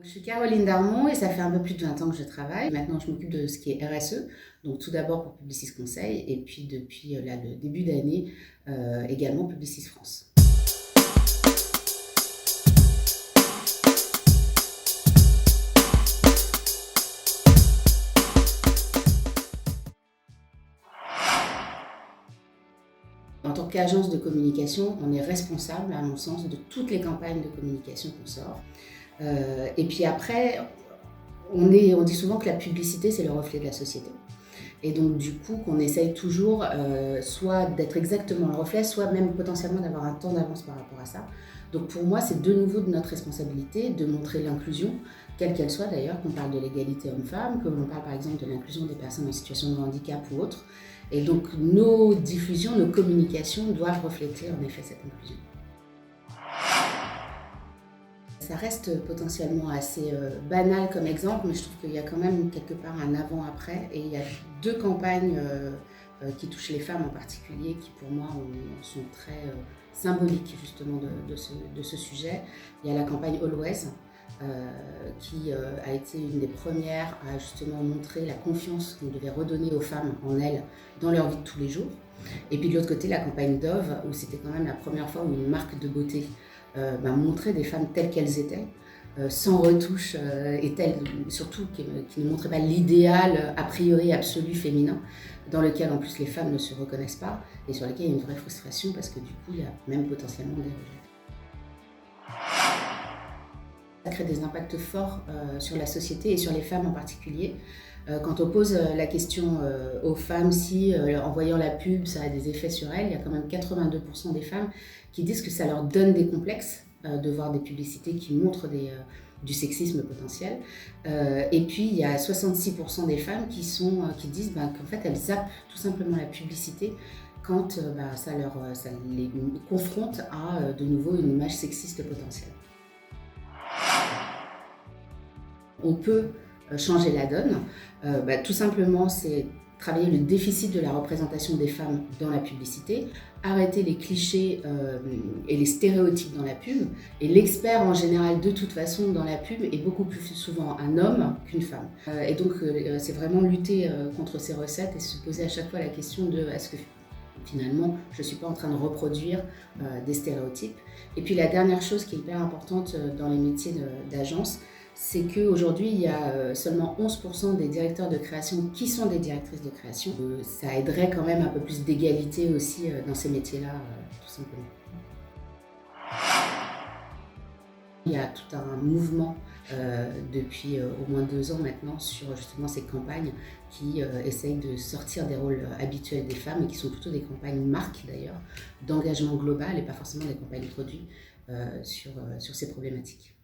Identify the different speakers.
Speaker 1: Je suis Caroline Darmon et ça fait un peu plus de 20 ans que je travaille. Maintenant, je m'occupe de ce qui est RSE, donc tout d'abord pour Publicis Conseil et puis depuis le début d'année également Publicis France. En tant qu'agence de communication, on est responsable, à mon sens, de toutes les campagnes de communication qu'on sort. Et puis après, on dit souvent que la publicité, c'est le reflet de la société. Et donc du coup, qu'on essaye toujours soit d'être exactement le reflet, soit même potentiellement d'avoir un temps d'avance par rapport à ça. Donc pour moi, c'est de nouveau de notre responsabilité de montrer l'inclusion, quelle qu'elle soit d'ailleurs, qu'on parle de l'égalité homme-femme, que l'on parle par exemple de l'inclusion des personnes en situation de handicap ou autre. Et donc nos diffusions, nos communications doivent refléter en effet cette inclusion. Ça reste potentiellement assez banal comme exemple, mais je trouve qu'il y a quand même quelque part un avant-après. Et il y a deux campagnes qui touchent les femmes en particulier, qui pour moi sont très symboliques justement de ce sujet. Il y a la campagne Always, qui a été une des premières à justement montrer la confiance qu'on devait redonner aux femmes en elles dans leur vie de tous les jours. Et puis de l'autre côté, la campagne Dove, où c'était quand même la première fois où une marque de beauté montrer des femmes telles qu'elles étaient, sans retouche, et surtout qui ne montraient pas l'idéal a priori absolu féminin, dans lequel en plus les femmes ne se reconnaissent pas, et sur lequel il y a une vraie frustration parce que du coup il y a même potentiellement des rejets. Ça crée des impacts forts sur la société et sur les femmes en particulier. Quand on pose la question aux femmes si en voyant la pub ça a des effets sur elles, il y a quand même 82% des femmes qui disent que ça leur donne des complexes de voir des publicités qui montrent du sexisme potentiel. Et puis il y a 66% des femmes qui disent qu'en fait elles zappent tout simplement la publicité quand ça les confronte à de nouveau une image sexiste potentielle. On peut changer la donne. Tout simplement, c'est travailler le déficit de la représentation des femmes dans la publicité, arrêter les clichés et les stéréotypes dans la pub. Et l'expert en général, de toute façon, dans la pub est beaucoup plus souvent un homme qu'une femme. Et donc, c'est vraiment lutter contre ces recettes et se poser à chaque fois la question de est-ce que finalement, je ne suis pas en train de reproduire des stéréotypes. Et puis la dernière chose qui est hyper importante dans les métiers d'agence, c'est qu'aujourd'hui, il y a seulement 11% des directeurs de création qui sont des directrices de création. Ça aiderait quand même un peu plus d'égalité aussi dans ces métiers-là, tout simplement. Il y a tout un mouvement depuis au moins 2 ans maintenant sur justement ces campagnes qui essayent de sortir des rôles habituels des femmes et qui sont plutôt des campagnes marques d'ailleurs, d'engagement global et pas forcément des campagnes produits sur ces problématiques.